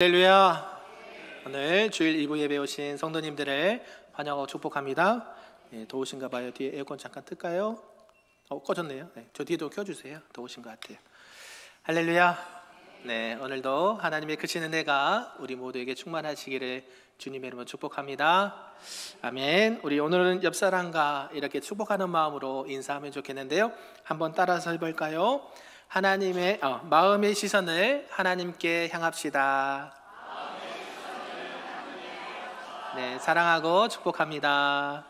할렐루야. 오늘 주일 2부 예배 오신 성도님들을 환영하고 축복합니다. 더우신가 봐요. 뒤에 에어컨 잠깐 틀까요? 꺼졌네요. 저 뒤에도 켜주세요. 더우신 것 같아요. 할렐루야. 오늘도 하나님의 크신 은혜가 우리 모두에게 충만하시기를 주님의 이름으로 축복합니다. 아멘. 우리 오늘은 옆 사람과 이렇게 축복하는 마음으로 인사하면 좋겠는데요. 한번 따라서 해볼까요? 하나님의 마음의 시선을 하나님께 향합시다. 사랑하고 축복합니다.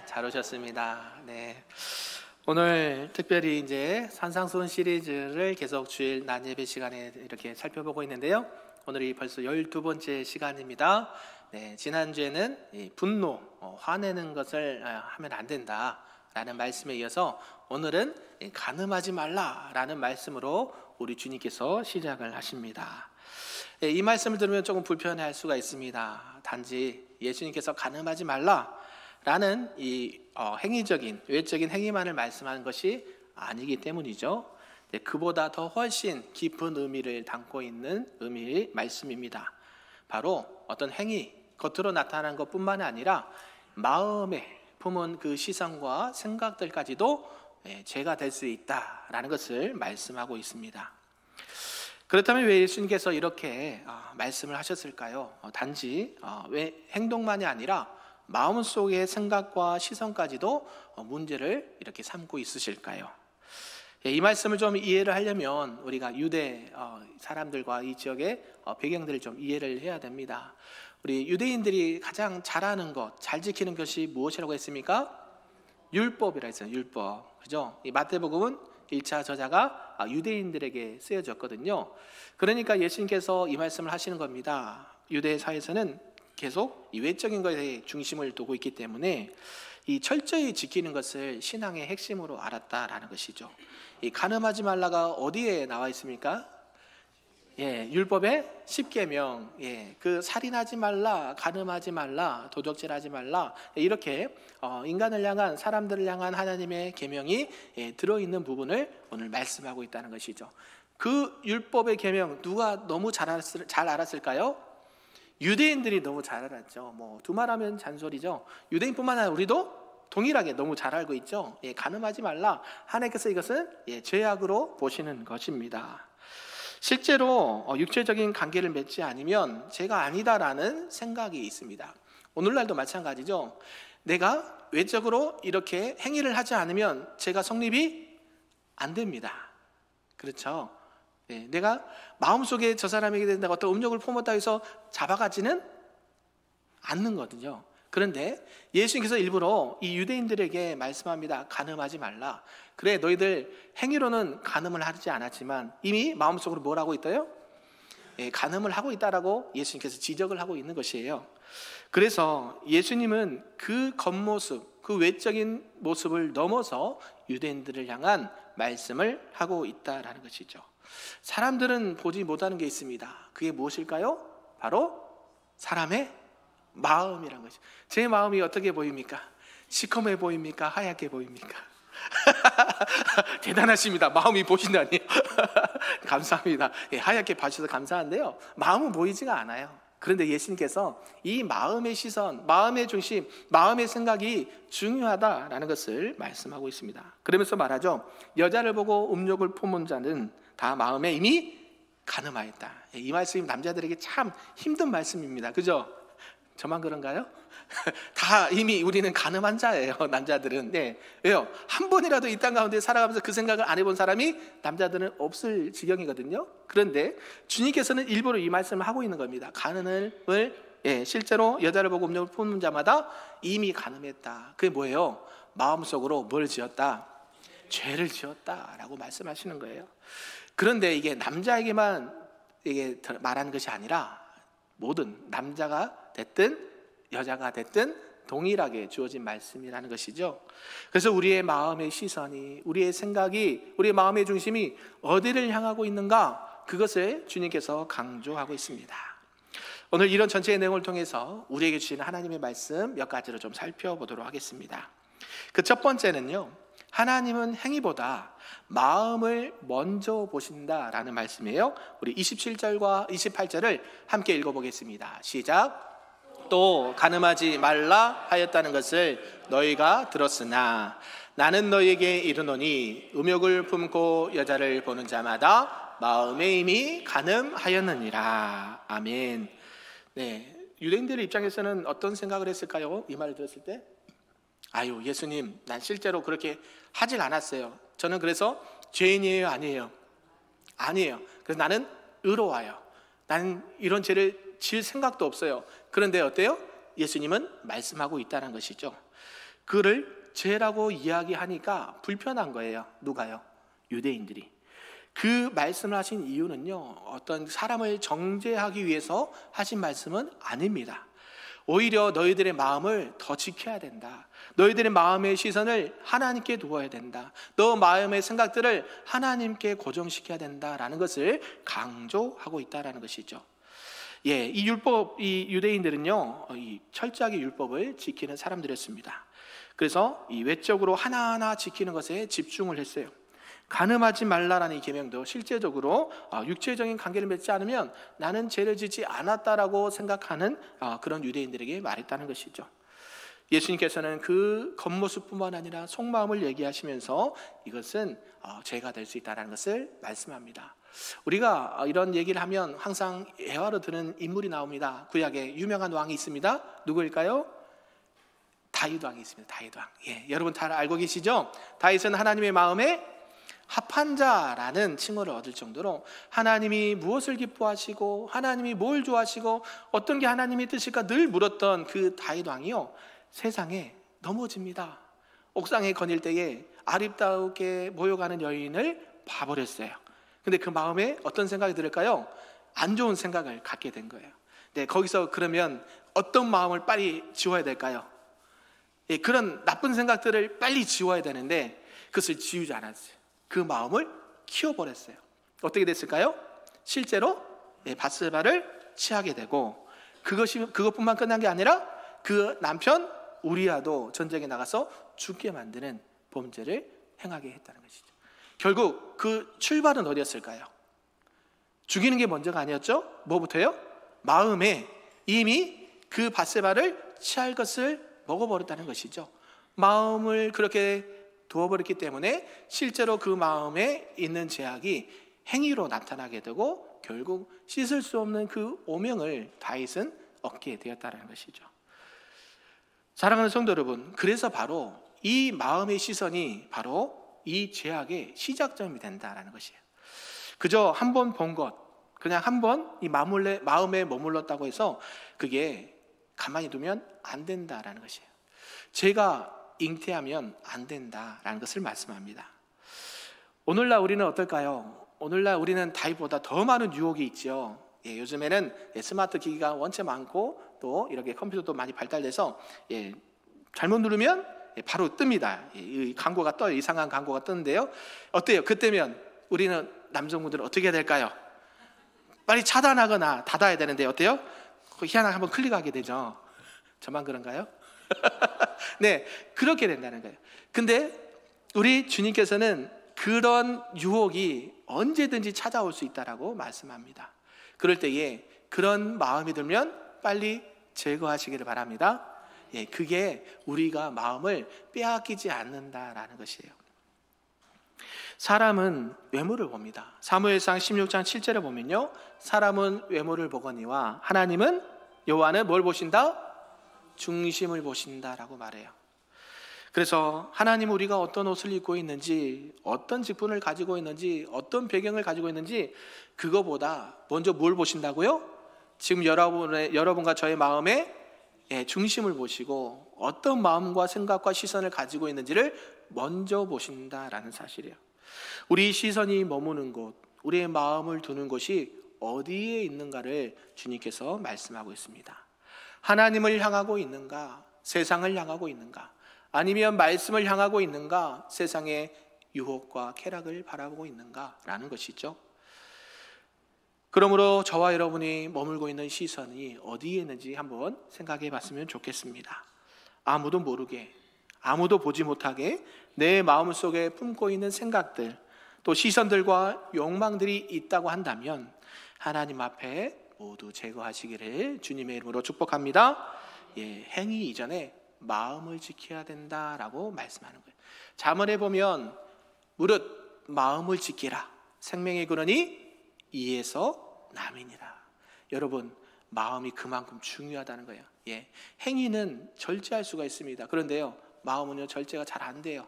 잘 오셨습니다. 오늘 특별히 이제 산상수훈 시리즈를 계속 주일 낮 예배 시간에 이렇게 살펴보고 있는데요. 오늘이 벌써 12번째 시간입니다. 지난주에는 분노, 화내는 것을 하면 안 된다라는 말씀에 이어서 오늘은 간음하지 말라라는 말씀으로 우리 주님께서 시작을 하십니다. 이 말씀을 들으면 조금 불편할 수가 있습니다. 단지 예수님께서 간음하지 말라라는 이 행위적인 외적인 행위만을 말씀하는 것이 아니기 때문이죠. 그보다 더 훨씬 깊은 의미를 담고 있는 의미의 말씀입니다. 바로 어떤 행위, 겉으로 나타나는 것뿐만 아니라 마음에 품은 그 시선과 생각들까지도 죄가 될 수 있다라는 것을 말씀하고 있습니다. 그렇다면 왜 예수님께서 이렇게 말씀을 하셨을까요? 단지 왜 행동만이 아니라 마음속의 생각과 시선까지도 문제를 이렇게 삼고 있으실까요? 이 말씀을 좀 이해를 하려면 우리가 유대 사람들과 이 지역의 배경들을 좀 이해를 해야 됩니다. 우리 유대인들이 가장 잘하는 것, 잘 지키는 것이 무엇이라고 했습니까? 율법이라 했어요. 율법. 그죠? 이 마태복음은 1차 저자가 유대인들에게 쓰여졌거든요. 그러니까 예수님께서 이 말씀을 하시는 겁니다. 유대 사회에서는 계속 이 외적인 것에 중심을 두고 있기 때문에 이 철저히 지키는 것을 신앙의 핵심으로 알았다라는 것이죠. 이 간음하지 말라가 어디에 나와 있습니까? 율법의 10계명, 그 살인하지 말라, 간음하지 말라, 도적질하지 말라, 이렇게 인간을 향한, 사람들을 향한 하나님의 계명이 들어있는 부분을 오늘 말씀하고 있다는 것이죠. 그 율법의 계명 누가 너무 잘 알았을까요? 유대인들이 너무 잘 알았죠. 두말하면 잔소리죠. 유대인뿐만 아니라 우리도 동일하게 너무 잘 알고 있죠. 간음하지 말라, 하나님께서 이것은 죄악으로 보시는 것입니다. 실제로 육체적인 관계를 맺지 않으면 죄가 아니다라는 생각이 있습니다. 오늘날도 마찬가지죠. 내가 외적으로 이렇게 행위를 하지 않으면 죄가 성립이 안 됩니다. 그렇죠? 내가 마음속에 저 사람에게 된다고 어떤 음욕을 품었다 해서 잡아가지는 않는 거거든요. 그런데 예수님께서 일부러 이 유대인들에게 말씀합니다. 간음하지 말라. 그래, 너희들 행위로는 간음을 하지 않았지만 이미 마음속으로 뭘 하고 있어요? 간음을 하고 있다라고 예수님께서 지적을 하고 있는 것이에요. 그래서 예수님은 그 겉모습, 그 외적인 모습을 넘어서 유대인들을 향한 말씀을 하고 있다라는 것이죠. 사람들은 보지 못하는 게 있습니다. 그게 무엇일까요? 바로 사람의 마음이란 것이죠. 제 마음이 어떻게 보입니까? 시커매 보입니까? 하얗게 보입니까? 대단하십니다. 마음이 보신다니요. 감사합니다. 하얗게 봐주셔서 감사한데요, 마음은 보이지가 않아요. 그런데 예수님께서 이 마음의 시선, 마음의 중심, 마음의 생각이 중요하다라는 것을 말씀하고 있습니다. 그러면서 말하죠. 여자를 보고 음욕을 품은 자는 다 마음에 이미 간음하였다. 이 말씀이 남자들에게 참 힘든 말씀입니다. 그죠? 저만 그런가요? 다 이미 우리는 간음한 자예요, 남자들은. 왜요? 한 번이라도 이 땅 가운데 살아가면서 그 생각을 안 해본 사람이 남자들은 없을 지경이거든요. 그런데 주님께서는 일부러 이 말씀을 하고 있는 겁니다. 간음을 실제로 여자를 보고 음욕을 품는 자마다 이미 간음했다. 그게 뭐예요? 마음속으로 뭘 지었다? 죄를 지었다라고 말씀하시는 거예요. 그런데 이게 남자에게만 이게 말하는 것이 아니라 모든 남자가 됐든 여자가 됐든 동일하게 주어진 말씀이라는 것이죠. 그래서 우리의 마음의 시선이, 우리의 생각이, 우리의 마음의 중심이 어디를 향하고 있는가, 그것을 주님께서 강조하고 있습니다. 오늘 이런 전체의 내용을 통해서 우리에게 주시는 하나님의 말씀 몇 가지를 좀 살펴보도록 하겠습니다. 그 첫 번째는요, 하나님은 행위보다 마음을 먼저 보신다라는 말씀이에요. 우리 27절과 28절을 함께 읽어보겠습니다. 시작. 또 간음하지 말라 하였다는 것을 너희가 들었으나 나는 너희에게 이르노니 음욕을 품고 여자를 보는 자마다 마음에 이미 간음하였느니라. 아멘. 네, 유대인들의 입장에서는 어떤 생각을 했을까요? 이 말을 들었을 때, 아유, 예수님, 난 실제로 그렇게 하질 않았어요. 저는 그래서 죄인이에요? 아니에요? 아니에요. 그래서 나는 의로워요. 나는 이런 죄를 지을 생각도 없어요. 그런데 어때요? 예수님은 말씀하고 있다는 것이죠. 그를 죄라고 이야기하니까 불편한 거예요. 누가요? 유대인들이. 그 말씀을 하신 이유는요, 어떤 사람을 정죄하기 위해서 하신 말씀은 아닙니다. 오히려 너희들의 마음을 더 지켜야 된다. 너희들의 마음의 시선을 하나님께 두어야 된다. 너 마음의 생각들을 하나님께 고정시켜야 된다라는 것을 강조하고 있다라는 것이죠. 예, 이 유대인들은요, 이 철저하게 율법을 지키는 사람들이었습니다. 그래서 이 외적으로 하나하나 지키는 것에 집중을 했어요. 간음하지 말라라는 이 계명도 실제적으로 육체적인 관계를 맺지 않으면 나는 죄를 짓지 않았다라고 생각하는 그런 유대인들에게 말했다는 것이죠. 예수님께서는 그 겉모습뿐만 아니라 속마음을 얘기하시면서 이것은 죄가 될 수 있다는 것을 말씀합니다. 우리가 이런 얘기를 하면 항상 예화로 드는 인물이 나옵니다. 구약에 유명한 왕이 있습니다. 누구일까요? 다윗 왕이 있습니다. 다윗 왕. 예, 여러분 다 알고 계시죠? 다윗은 하나님의 마음에 합한 자라는 칭호를 얻을 정도로 하나님이 무엇을 기뻐하시고 하나님이 뭘 좋아하시고 어떤 게 하나님의 뜻일까 늘 물었던 그 다윗 왕이요, 세상에 넘어집니다. 옥상에 거닐 때에 아름답게 모여가는 여인을 봐버렸어요. 근데 그 마음에 어떤 생각이 들을까요? 안 좋은 생각을 갖게 된 거예요. 네, 거기서 그러면 어떤 마음을 빨리 지워야 될까요? 예, 그런 나쁜 생각들을 빨리 지워야 되는데 그것을 지우지 않았어요. 그 마음을 키워버렸어요. 어떻게 됐을까요? 실제로 밧세바를 취하게 되고, 그것뿐만 끝난 게 아니라 그 남편 우리아도 전쟁에 나가서 죽게 만드는 범죄를 행하게 했다는 것이죠. 결국 그 출발은 어디였을까요? 죽이는 게 먼저가 아니었죠? 뭐부터요? 마음에 이미 그 밧세바를 취할 것을 먹어버렸다는 것이죠. 마음을 그렇게 두어버렸기 때문에 실제로 그 마음에 있는 죄악이 행위로 나타나게 되고 결국 씻을 수 없는 그 오명을 다윗은 얻게 되었다는 것이죠. 사랑하는 성도 여러분, 그래서 바로 이 마음의 시선이 바로 이 죄악의 시작점이 된다는 것이에요. 그저 한 번 본 것, 그냥 한 번 이 마음에 머물렀다고 해서 그게 가만히 두면 안 된다라는 것이에요. 죄가 잉태하면 안 된다라는 것을 말씀합니다. 오늘날 우리는 어떨까요? 오늘날 우리는 다윗보다 더 많은 유혹이 있죠. 예, 요즘에는 스마트 기기가 원체 많고 또 이렇게 컴퓨터도 많이 발달돼서 잘못 누르면 바로 뜹니다. 이 광고가 떠요. 이상한 광고가 뜨는데요. 어때요? 그때면 우리는 남성분들은 어떻게 해야 될까요? 빨리 차단하거나 닫아야 되는데 어때요? 희한하게 한번 클릭하게 되죠. 저만 그런가요? 네, 그렇게 된다는 거예요. 근데 우리 주님께서는 그런 유혹이 언제든지 찾아올 수 있다라고 말씀합니다. 그럴 때에 그런 마음이 들면 빨리 제거하시기를 바랍니다. 예, 그게 우리가 마음을 빼앗기지 않는다라는 것이에요. 사람은 외모를 봅니다. 사무엘상 16장 7절에 보면요, 사람은 외모를 보거니와 하나님은 여호와는 뭘 보신다? 중심을 보신다라고 말해요. 그래서 하나님 우리가 어떤 옷을 입고 있는지, 어떤 직분을 가지고 있는지, 어떤 배경을 가지고 있는지 그거보다 먼저 뭘 보신다고요? 지금 여러분과 저의 마음의 중심을 보시고 어떤 마음과 생각과 시선을 가지고 있는지를 먼저 보신다라는 사실이에요. 우리 시선이 머무는 곳, 우리의 마음을 두는 곳이 어디에 있는가를 주님께서 말씀하고 있습니다. 하나님을 향하고 있는가? 세상을 향하고 있는가? 아니면 말씀을 향하고 있는가? 세상의 유혹과 쾌락을 바라보고 있는가? 라는 것이죠. 그러므로 저와 여러분이 머물고 있는 시선이 어디에 있는지 한번 생각해 봤으면 좋겠습니다. 아무도 모르게, 아무도 보지 못하게 내 마음속에 품고 있는 생각들, 또 시선들과 욕망들이 있다고 한다면 하나님 앞에 모두 제거하시기를 주님의 이름으로 축복합니다. 행위 이전에 마음을 지켜야 된다라고 말씀하는 거예요. 잠언에 보면 무릇 마음을 지키라, 생명의 근원이 이에서 남이니라. 여러분, 마음이 그만큼 중요하다는 거예요. 행위는 절제할 수가 있습니다. 그런데요, 마음은요 절제가 잘 안 돼요.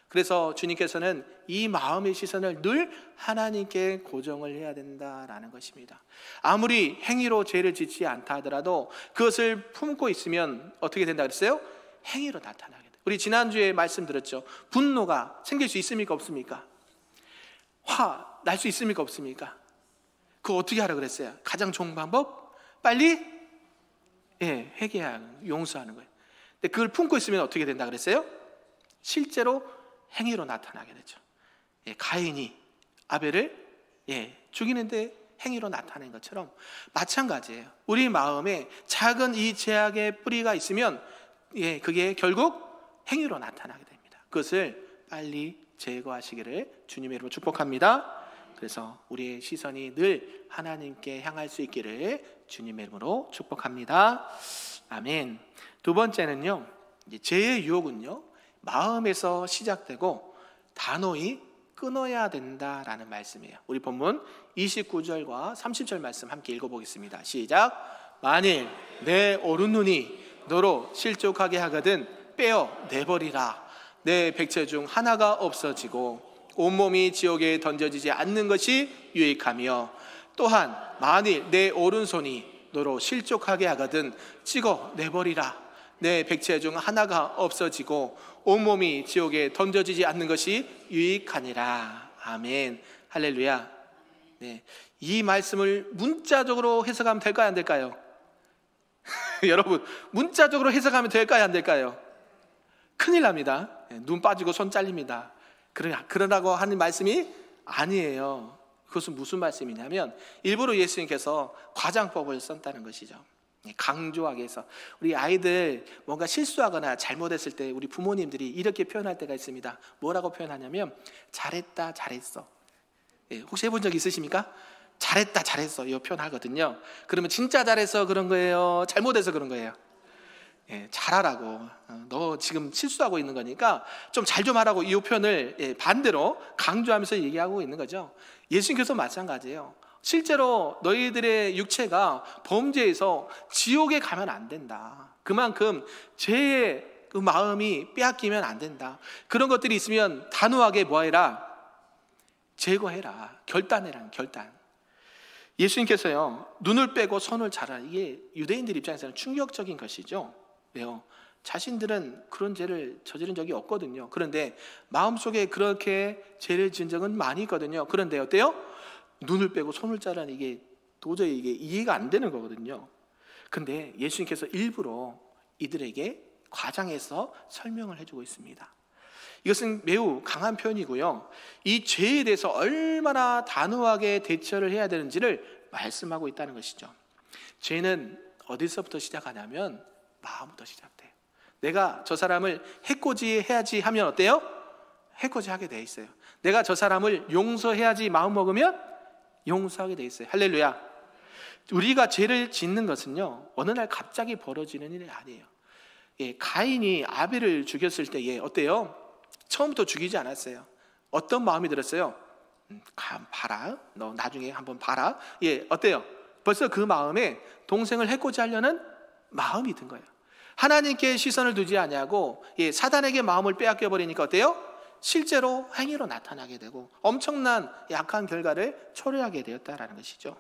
그래서 주님께서는 이 마음의 시선을 늘 하나님께 고정을 해야 된다라는 것입니다. 아무리 행위로 죄를 짓지 않다 하더라도 그것을 품고 있으면 어떻게 된다 그랬어요? 행위로 나타나게 돼요. 우리 지난주에 말씀드렸죠. 분노가 생길 수 있습니까 없습니까? 화 날 수 있습니까 없습니까? 그거 어떻게 하라 그랬어요? 가장 좋은 방법? 빨리 회개하는, 용서하는 거예요. 근데 그걸 품고 있으면 어떻게 된다 그랬어요? 실제로 행위로 나타나게 되죠. 가인이 아벨을 죽이는데 행위로 나타낸 것처럼 마찬가지예요. 우리 마음에 작은 이 죄악의 뿌리가 있으면 그게 결국 행위로 나타나게 됩니다. 그것을 빨리 제거하시기를 주님의 이름으로 축복합니다. 그래서 우리의 시선이 늘 하나님께 향할 수 있기를 주님의 이름으로 축복합니다. 아멘. 두 번째는요, 죄의 유혹은요 마음에서 시작되고 단호히 끊어야 된다라는 말씀이에요. 우리 본문 29절과 30절 말씀 함께 읽어보겠습니다. 시작. 만일 내 오른눈이 너로 실족하게 하거든 빼어 내버리라. 내 백체 중 하나가 없어지고 온몸이 지옥에 던져지지 않는 것이 유익하며, 또한 만일 내 오른손이 너로 실족하게 하거든 찍어 내버리라. 내 백체 중 하나가 없어지고 온몸이 지옥에 던져지지 않는 것이 유익하니라. 아멘. 할렐루야. 이 말씀을 문자적으로 해석하면 될까요 안 될까요? 여러분, 문자적으로 해석하면 될까요 안 될까요? 큰일 납니다. 눈 빠지고 손 잘립니다. 그러라고 하는 말씀이 아니에요. 그것은 무슨 말씀이냐면 일부러 예수님께서 과장법을 썼다는 것이죠. 강조하게 해서 우리 아이들 뭔가 실수하거나 잘못했을 때 우리 부모님들이 이렇게 표현할 때가 있습니다. 뭐라고 표현하냐면 잘했다 잘했어. 혹시 해본 적 있으십니까? 잘했다 잘했어 이 표현하거든요. 그러면 진짜 잘해서 그런 거예요? 잘못해서 그런 거예요? 잘하라고. 너 지금 실수하고 있는 거니까 좀 잘 좀 하라고 이 표현을 반대로 강조하면서 얘기하고 있는 거죠. 예수님께서 마찬가지예요. 실제로 너희들의 육체가 범죄에서 지옥에 가면 안 된다. 그만큼 죄의 그 마음이 빼앗기면 안 된다. 그런 것들이 있으면 단호하게 뭐해라? 제거해라. 결단해라. 결단. 예수님께서요 눈을 빼고 손을 자라. 이게 유대인들 입장에서는 충격적인 것이죠. 왜요? 자신들은 그런 죄를 저지른 적이 없거든요. 그런데 마음속에 그렇게 죄를 지은 적은 많이 있거든요. 그런데 어때요? 눈을 빼고 손을 자라는 이게 도저히 이게 이해가 안 되는 거거든요. 근데 예수님께서 일부러 이들에게 과장해서 설명을 해주고 있습니다. 이것은 매우 강한 표현이고요. 이 죄에 대해서 얼마나 단호하게 대처를 해야 되는지를 말씀하고 있다는 것이죠. 죄는 어디서부터 시작하냐면 마음부터 시작돼요. 내가 저 사람을 해코지 해야지 하면 어때요? 해코지 하게 돼 있어요. 내가 저 사람을 용서해야지 마음 먹으면 용서하게 돼 있어요. 할렐루야. 우리가 죄를 짓는 것은요 어느 날 갑자기 벌어지는 일이 아니에요. 가인이 아벨을 죽였을 때에 어때요? 처음부터 죽이지 않았어요. 어떤 마음이 들었어요? 봐라, 너 나중에 한번 봐라. 어때요? 벌써 그 마음에 동생을 해코지 하려는 마음이 든 거예요. 하나님께 시선을 두지 아니하고 사단에게 마음을 빼앗겨 버리니까 어때요? 실제로 행위로 나타나게 되고 엄청난 약한 결과를 초래하게 되었다라는 것이죠.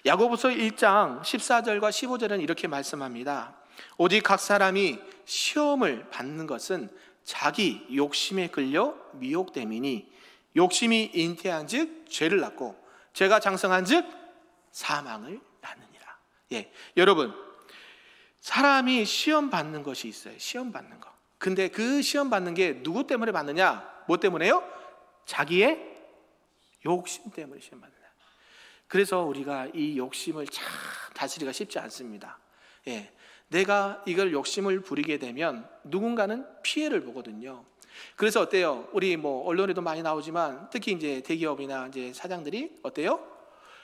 야고보서 1장 14절과 15절은 이렇게 말씀합니다. 오직 각 사람이 시험을 받는 것은 자기 욕심에 끌려 미혹됨이니 욕심이 잉태한즉 죄를 낳고 죄가 장성한즉 사망을 낳느니라. 여러분, 사람이 시험 받는 것이 있어요. 시험 받는 거. 근데 그 시험 받는 게 누구 때문에 받느냐? 뭐 때문에요? 자기의 욕심 때문에 시험 받느냐. 그래서 우리가 이 욕심을 참 다스리기가 쉽지 않습니다. 예, 내가 이걸 욕심을 부리게 되면 누군가는 피해를 보거든요. 그래서 어때요? 우리 뭐 언론에도 많이 나오지만 특히 이제 대기업이나 이제 사장들이 어때요?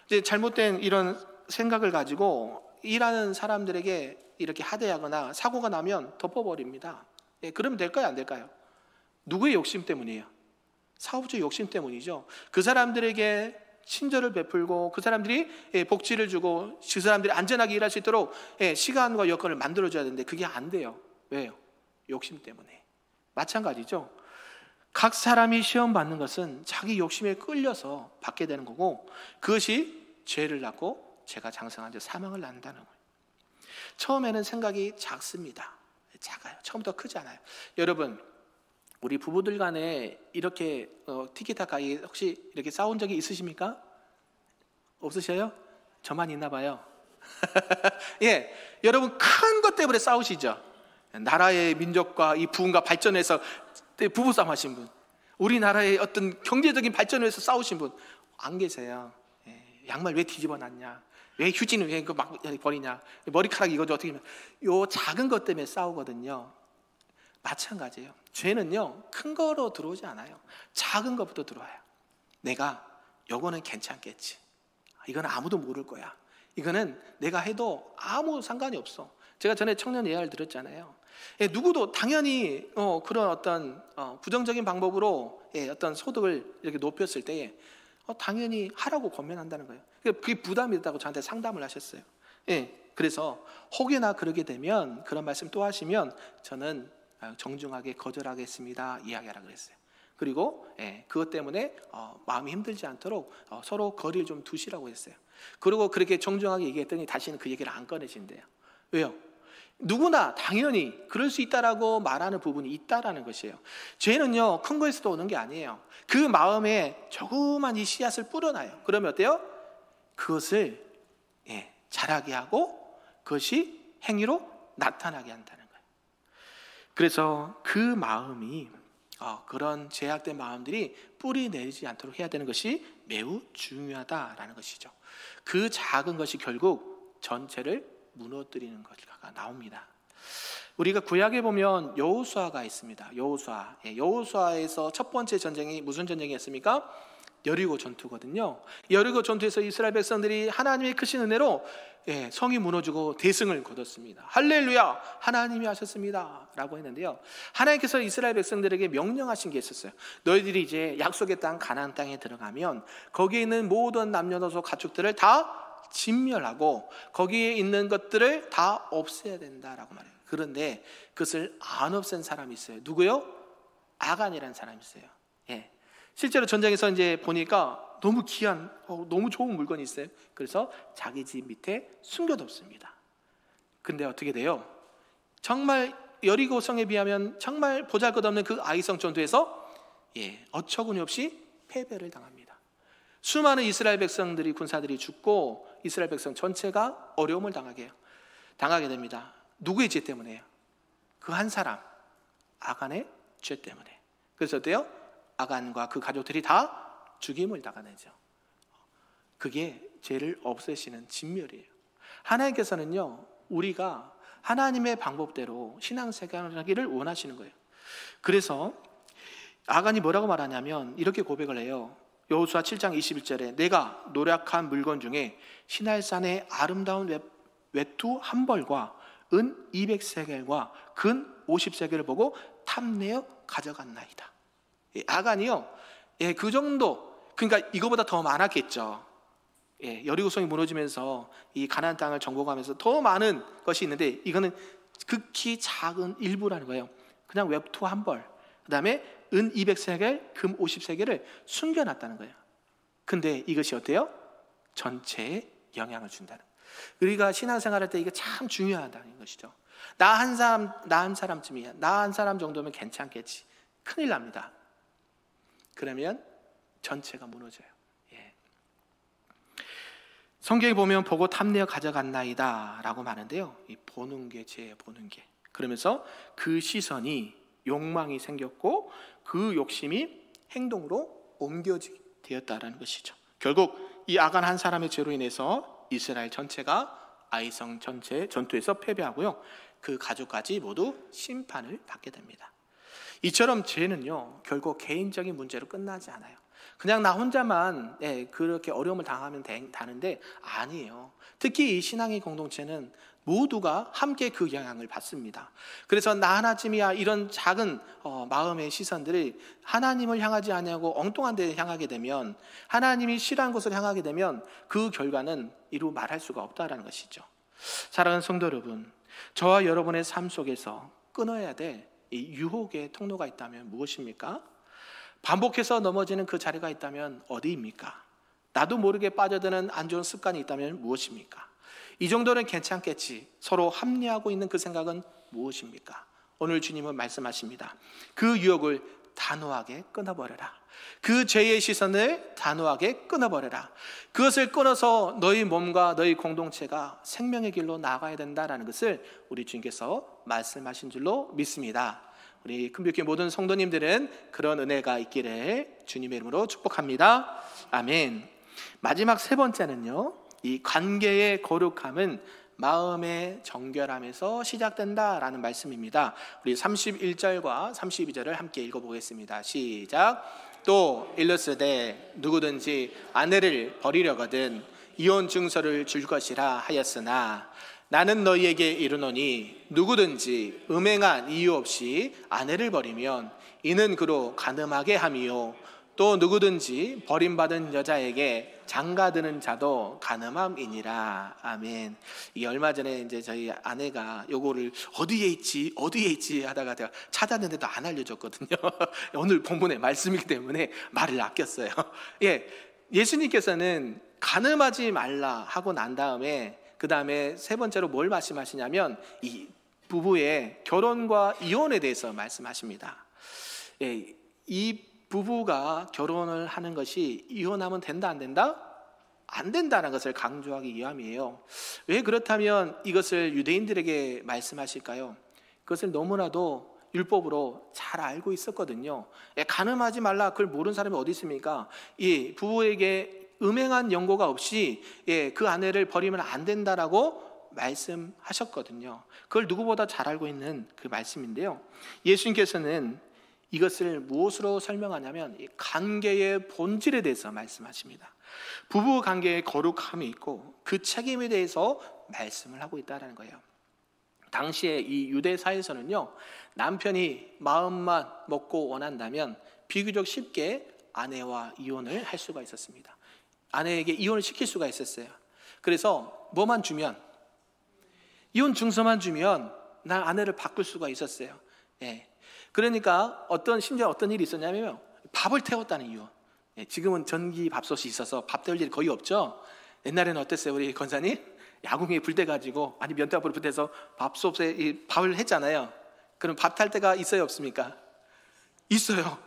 이제 잘못된 이런 생각을 가지고 일하는 사람들에게 이렇게 하대하거나 사고가 나면 덮어버립니다. 예, 그러면 될까요? 안 될까요? 누구의 욕심 때문이에요? 사업주의 욕심 때문이죠. 그 사람들에게 친절을 베풀고 그 사람들이 복지를 주고 그 사람들이 안전하게 일할 수 있도록 시간과 여건을 만들어줘야 되는데 그게 안 돼요. 왜요? 욕심 때문에. 마찬가지죠. 각 사람이 시험 받는 것은 자기 욕심에 끌려서 받게 되는 거고 그것이 죄를 낳고 죄가 장성한 데 사망을 낳는다는 거예요. 처음에는 생각이 작습니다. 작아요. 처음부터 크지 않아요. 여러분, 우리 부부들 간에 이렇게 티키타카 혹시 이렇게 싸운 적이 있으십니까? 없으셔요? 저만 있나 봐요. 예, 여러분 큰 것 때문에 싸우시죠? 나라의 민족과 이 부흥과 발전에서 부부싸움 하신 분, 우리나라의 어떤 경제적인 발전을 위해서 싸우신 분 안 계세요. 예, 양말 왜 뒤집어 놨냐? 왜 휴지는 왜 막 버리냐? 머리카락 이거 어떻게 하면 요 작은 것 때문에 싸우거든요. 마찬가지예요. 죄는요 큰 거로 들어오지 않아요. 작은 것부터 들어와요. 내가 요거는 괜찮겠지. 이건 아무도 모를 거야. 이거는 내가 해도 아무 상관이 없어. 제가 전에 청년 예화를 들었잖아요. 예, 누구도 당연히 그런 어떤 부정적인 방법으로 어떤 소득을 이렇게 높였을 때에 당연히 하라고 권면한다는 거예요. 그게 부담이 됐다고 저한테 상담을 하셨어요. 예, 그래서 혹여나 그러게 되면 그런 말씀 또 하시면 저는 정중하게 거절하겠습니다. 이야기하라 그랬어요. 그리고 그것 때문에 마음이 힘들지 않도록 서로 거리를 좀 두시라고 했어요. 그리고 그렇게 정중하게 얘기했더니 다시는 그 얘기를 안 꺼내신대요. 왜요? 누구나 당연히 그럴 수 있다라고 말하는 부분이 있다라는 것이에요. 죄는요 큰 거에서도 오는 게 아니에요. 그 마음에 조그만 이 씨앗을 뿌려놔요. 그러면 어때요? 그것을 자라게 하고 그것이 행위로 나타나게 한다는 거예요. 그래서 그 마음이 그런 죄악된 마음들이 뿌리 내리지 않도록 해야 되는 것이 매우 중요하다라는 것이죠. 그 작은 것이 결국 전체를 무너뜨리는 것가 나옵니다. 우리가 구약에 보면 여호수아가 있습니다. 여호수아에서 첫 번째 전쟁이 무슨 전쟁이었습니까? 여리고 전투거든요. 여리고 전투에서 이스라엘 백성들이 하나님의 크신 은혜로 성이 무너지고 대승을 거뒀습니다. 할렐루야, 하나님이 하셨습니다 라고 했는데요, 하나님께서 이스라엘 백성들에게 명령하신 게 있었어요. 너희들이 이제 약속의 땅 가나안 땅에 들어가면 거기에 있는 모든 남녀노소 가축들을 다 진멸하고 거기에 있는 것들을 다 없애야 된다라고 말해요. 그런데 그것을 안 없앤 사람이 있어요. 누구요? 아간이라는 사람이 있어요. 실제로 전쟁에서 이제 보니까 너무 귀한, 너무 좋은 물건이 있어요. 그래서 자기 집 밑에 숨겨뒀습니다. 근데 어떻게 돼요? 정말 여리고 성에 비하면 정말 보잘것없는 그 아이성 전투에서 어처구니 없이 패배를 당합니다. 수많은 이스라엘 백성들이, 군사들이 죽고 이스라엘 백성 전체가 어려움을 당하게 됩니다. 누구의 죄 때문에요? 그 한 사람, 아간의 죄 때문에. 그래서 어때요? 아간과 그 가족들이 다 죽임을 당하죠. 그게 죄를 없애시는 진멸이에요. 하나님께서는요, 우리가 하나님의 방법대로 신앙생활하기를 원하시는 거예요. 그래서 아간이 뭐라고 말하냐면 이렇게 고백을 해요. 여호수아 7장 21절에 내가 노력한 물건 중에 시날산의 아름다운 외투 한 벌과 은 200세겔과 근 50세겔을 보고 탐내어 가져갔나이다. 아간이요, 그 정도, 그러니까 이거보다 더 많았겠죠. 여리고성이 무너지면서 이 가나안 땅을 정복하면서 더 많은 것이 있는데 이거는 극히 작은 일부라는 거예요. 그냥 외투 한 벌, 그 다음에 은 200세겔, 금 50세겔을 숨겨놨다는 거예요. 근데 이것이 어때요? 전체에 영향을 준다는 거예요. 우리가 신앙생활할 때 이게 참 중요하다는 것이죠. 나 한 사람쯤이야. 나 한 사람 정도면 괜찮겠지. 큰일 납니다. 그러면 전체가 무너져요. 성경에 보면 보고 탐내어 가져갔나이다 라고 말하는데요, 이 보는 게 죄예요. 보는 게. 그러면서 그 시선이 욕망이 생겼고 그 욕심이 행동으로 옮겨지게 되었다라는 것이죠. 결국 이 아간 한 사람의 죄로 인해서 이스라엘 전체가 아이성 전투에서 패배하고요, 그 가족까지 모두 심판을 받게 됩니다. 이처럼 죄는요, 결국 개인적인 문제로 끝나지 않아요. 그냥 나 혼자만 그렇게 어려움을 당하면 되는데 아니에요. 특히 이 신앙의 공동체는 모두가 함께 그 영향을 받습니다. 그래서 나 하나쯤이야 이런 작은 마음의 시선들이 하나님을 향하지 아니하고 엉뚱한 데 향하게 되면, 하나님이 싫어하는 곳을 향하게 되면 그 결과는 이루 말할 수가 없다라는 것이죠. 사랑하는 성도 여러분, 저와 여러분의 삶 속에서 끊어야 될 이 유혹의 통로가 있다면 무엇입니까? 반복해서 넘어지는 그 자리가 있다면 어디입니까? 나도 모르게 빠져드는 안 좋은 습관이 있다면 무엇입니까? 이 정도는 괜찮겠지, 서로 합리하고 있는 그 생각은 무엇입니까? 오늘 주님은 말씀하십니다. 그 유혹을 단호하게 끊어버려라. 그 죄의 시선을 단호하게 끊어버려라. 그것을 끊어서 너희 몸과 너희 공동체가 생명의 길로 나아가야 된다는 것을 우리 주님께서 말씀하신 줄로 믿습니다. 우리 큰빛교회 모든 성도님들은 그런 은혜가 있기를 주님의 이름으로 축복합니다. 아멘. 마지막 세 번째는요, 이 관계의 거룩함은 마음의 정결함에서 시작된다라는 말씀입니다. 우리 31절과 32절을 함께 읽어보겠습니다. 시작. 또 일렀으되 누구든지 아내를 버리려거든 이혼 증서를 줄 것이라 하였으나 나는 너희에게 이르노니 누구든지 음행한 이유 없이 아내를 버리면 이는 그로 간음하게 함이요 또 누구든지 버림받은 여자에게 장가드는 자도 간음함이니라. 아멘. 이 얼마 전에 이제 저희 아내가 요거를 어디에 있지 하다가 제가 찾았는데도 안 알려줬거든요. 오늘 본문의 말씀이기 때문에 말을 아꼈어요. 예수님께서는 간음하지 말라 하고 난 다음에 그 다음에 세 번째로 뭘 말씀하시냐면 이 부부의 결혼과 이혼에 대해서 말씀하십니다. 이 부부가 결혼을 하는 것이 이혼하면 된다 안 된다? 안 된다는 것을 강조하기 위함이에요. 왜 그렇다면 이것을 유대인들에게 말씀하실까요? 그것을 너무나도 율법으로 잘 알고 있었거든요. 간음하지 말라, 그걸 모르는 사람이 어디 있습니까? 이 부부에게 음행한 연고가 없이 그 아내를 버리면 안 된다라고 말씀하셨거든요. 그걸 누구보다 잘 알고 있는 그 말씀인데요, 예수님께서는 이것을 무엇으로 설명하냐면 이 관계의 본질에 대해서 말씀하십니다. 부부 관계의 거룩함이 있고 그 책임에 대해서 말씀을 하고 있다는 거예요. 당시에 이 유대 사회에서는요, 남편이 마음만 먹고 원한다면 비교적 쉽게 아내와 이혼을 할 수가 있었습니다. 아내에게 이혼을 시킬 수가 있었어요. 그래서 뭐만 주면, 이혼 증서만 주면 난 아내를 바꿀 수가 있었어요. 그러니까 심지어 어떤 일이 있었냐면 밥을 태웠다는 이유. 지금은 전기 밥솥이 있어서 밥 태울 일이 거의 없죠. 옛날에는 어땠어요, 우리 권사님? 야궁에 불 떼가지고 아니 면탑으로 불태서 밥솥에 밥을 했잖아요. 그럼 밥 탈 때가 있어요, 없습니까? 있어요.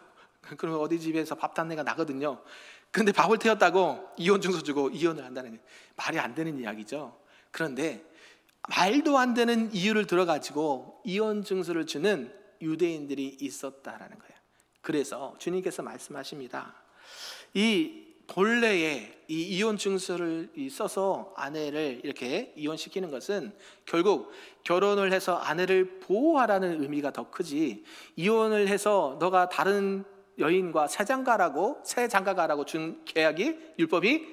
그러면 어디 집에서 밥 탄 내가 나거든요. 근데 밥을 태웠다고 이혼 증서 주고 이혼을 한다는 게 말이 안 되는 이야기죠. 그런데 말도 안 되는 이유를 들어가지고 이혼 증서를 주는 유대인들이 있었다라는 거예요. 그래서 주님께서 말씀하십니다. 이 본래의 이 이혼 증서를 써서 아내를 이렇게 이혼시키는 것은 결국 결혼을 해서 아내를 보호하라는 의미가 더 크지, 이혼을 해서 너가 다른 여인과 새 장가가라고 준 계약이 율법이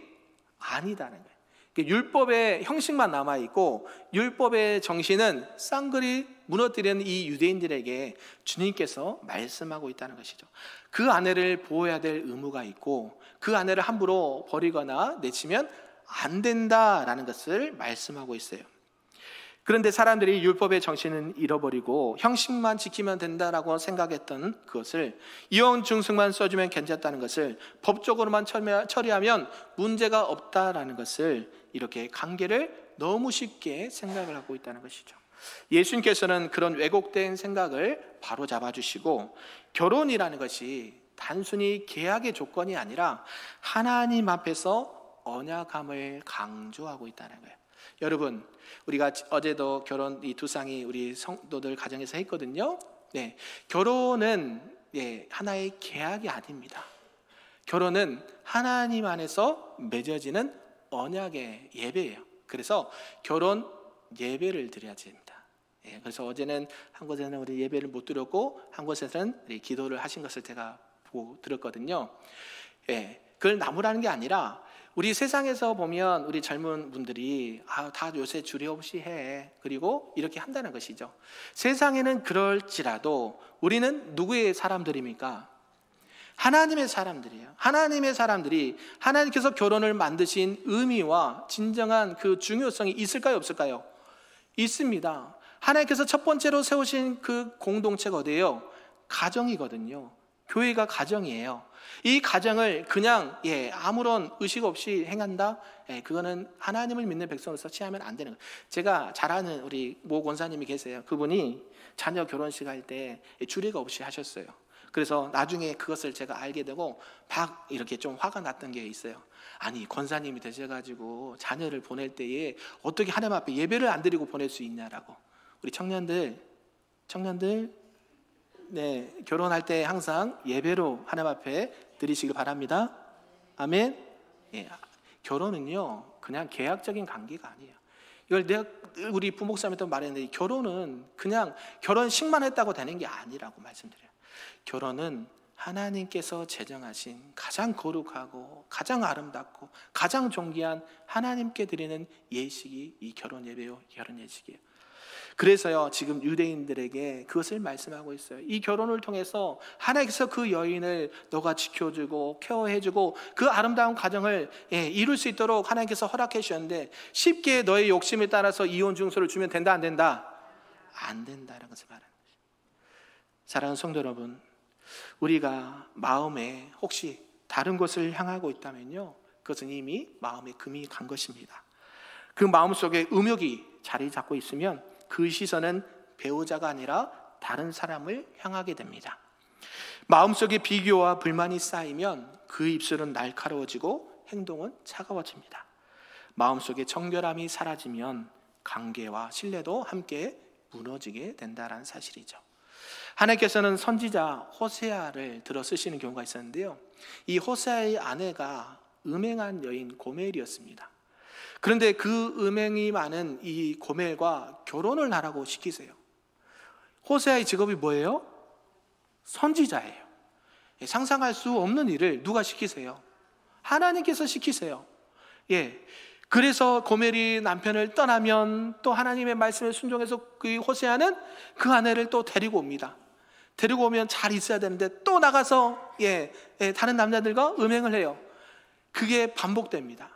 아니다는 거예요. 율법의 형식만 남아있고 율법의 정신은 쌍그리 무너뜨리는 이 유대인들에게 주님께서 말씀하고 있다는 것이죠. 그 아내를 보호해야 될 의무가 있고 그 아내를 함부로 버리거나 내치면 안 된다라는 것을 말씀하고 있어요. 그런데 사람들이 율법의 정신은 잃어버리고 형식만 지키면 된다라고 생각했던 그것을 이혼 증서만 써주면 괜찮다는 것을 법적으로만 처리하면 문제가 없다라는 것을 이렇게 관계를 너무 쉽게 생각을 하고 있다는 것이죠. 예수님께서는 그런 왜곡된 생각을 바로 잡아주시고 결혼이라는 것이 단순히 계약의 조건이 아니라 하나님 앞에서 언약함을 강조하고 있다는 거예요. 여러분, 우리가 어제도 결혼 이 두 쌍이 우리 성도들 가정에서 했거든요. 결혼은 하나의 계약이 아닙니다. 결혼은 하나님 안에서 맺어지는 언약의 예배예요. 그래서 결혼 예배를 드려야 됩니다. 예, 그래서 어제는 한 곳에는 우리 예배를 못 드렸고 한 곳에서는 우리 기도를 하신 것을 제가 보고 들었거든요. 예, 그걸 나무라는 게 아니라 우리 세상에서 보면 우리 젊은 분들이 다 요새 주례 없이 해, 그리고 이렇게 한다는 것이죠. 세상에는 그럴지라도 우리는 누구의 사람들입니까? 하나님의 사람들이에요. 하나님의 사람들이 하나님께서 결혼을 만드신 의미와 진정한 그 중요성이 있을까요, 없을까요? 있습니다. 하나님께서 첫 번째로 세우신 그 공동체가 어디예요? 가정이거든요. 교회가 가정이에요. 이 가정을 그냥 아무런 의식 없이 행한다? 그거는 하나님을 믿는 백성으로서 취하면 안 되는 거예요. 제가 잘 아는 우리 모 권사님이 계세요. 그분이 자녀 결혼식 할 때 주례가 없이 하셨어요. 그래서 나중에 그것을 제가 알게 되고 막 이렇게 좀 화가 났던 게 있어요. 아니, 권사님이 되셔가지고 자녀를 보낼 때에 어떻게 하나님 앞에 예배를 안 드리고 보낼 수 있냐라고. 우리 청년들 네, 결혼할 때 항상 예배로 하나님 앞에 드리시길 바랍니다. 아멘. 예, 결혼은요 그냥 계약적인 관계가 아니에요. 이걸 내가 우리 부목사님한테 말했는데, 결혼은 그냥 결혼식만 했다고 되는 게 아니라고 말씀드려요. 결혼은 하나님께서 제정하신 가장 거룩하고 가장 아름답고 가장 존귀한 하나님께 드리는 예식이 이 결혼 예배요, 결혼 예식이에요. 그래서요 지금 유대인들에게 그것을 말씀하고 있어요. 이 결혼을 통해서 하나님께서 그 여인을 너가 지켜주고 케어해주고 그 아름다운 가정을 이룰 수 있도록 하나님께서 허락해 주셨는데, 쉽게 너의 욕심에 따라서 이혼 증서를 주면 된다, 안 된다? 안 된다라는 것을 말하는 것이죠. 사랑하는 성도 여러분, 우리가 마음에 혹시 다른 것을 향하고 있다면요, 그것은 이미 마음에 금이 간 것입니다. 그 마음속에 음욕이 자리 잡고 있으면 그 시선은 배우자가 아니라 다른 사람을 향하게 됩니다. 마음속에 비교와 불만이 쌓이면 그 입술은 날카로워지고 행동은 차가워집니다. 마음속에 정결함이 사라지면 관계와 신뢰도 함께 무너지게 된다는 사실이죠. 하나님께서는 선지자 호세아를 들어 쓰시는 경우가 있었는데요, 이 호세아의 아내가 음행한 여인 고멜이었습니다. 그런데 그 음행이 많은 이 고멜과 결혼을 하라고 시키세요. 호세아의 직업이 뭐예요? 선지자예요. 상상할 수 없는 일을 누가 시키세요? 하나님께서 시키세요. 그래서 고멜이 남편을 떠나면 또 하나님의 말씀에 순종해서 그 호세아는 그 아내를 또 데리고 옵니다. 데리고 오면 잘 있어야 되는데 또 나가서 다른 남자들과 음행을 해요. 그게 반복됩니다.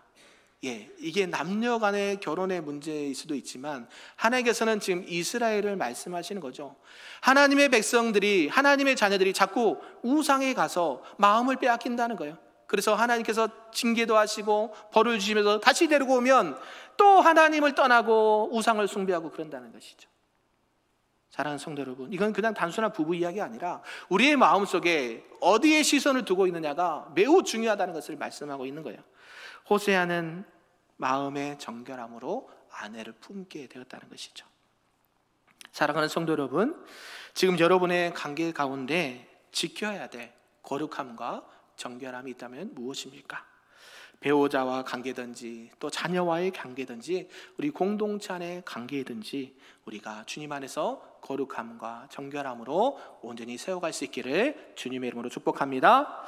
이게 남녀 간의 결혼의 문제일 수도 있지만 하나님께서는 지금 이스라엘을 말씀하시는 거죠. 하나님의 백성들이, 하나님의 자녀들이 자꾸 우상에 가서 마음을 빼앗긴다는 거예요. 그래서 하나님께서 징계도 하시고 벌을 주시면서 다시 데리고 오면 또 하나님을 떠나고 우상을 숭배하고 그런다는 것이죠. 사랑하는 성도 여러분, 이건 그냥 단순한 부부 이야기가 아니라 우리의 마음속에 어디에 시선을 두고 있느냐가 매우 중요하다는 것을 말씀하고 있는 거예요. 호세아는 마음의 정결함으로 아내를 품게 되었다는 것이죠. 사랑하는 성도 여러분, 지금 여러분의 관계 가운데 지켜야 될 거룩함과 정결함이 있다면 무엇입니까? 배우자와 관계든지 또 자녀와의 관계든지 우리 공동체 안의 관계든지 우리가 주님 안에서 거룩함과 정결함으로 온전히 세워갈 수 있기를 주님의 이름으로 축복합니다.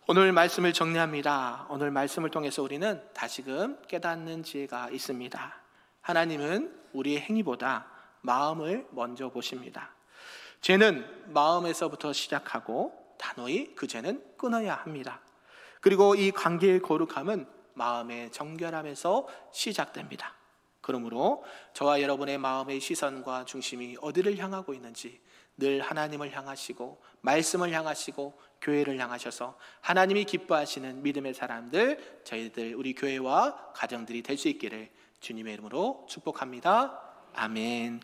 오늘 말씀을 정리합니다. 오늘 말씀을 통해서 우리는 다시금 깨닫는 지혜가 있습니다. 하나님은 우리의 행위보다 마음을 먼저 보십니다. 죄는 마음에서부터 시작하고 단호히 그 죄는 끊어야 합니다. 그리고 이 관계의 거룩함은 마음의 정결함에서 시작됩니다. 그러므로 저와 여러분의 마음의 시선과 중심이 어디를 향하고 있는지 늘 하나님을 향하시고 말씀을 향하시고 교회를 향하셔서 하나님이 기뻐하시는 믿음의 사람들, 저희들 우리 교회와 가정들이 될 수 있기를 주님의 이름으로 축복합니다. 아멘.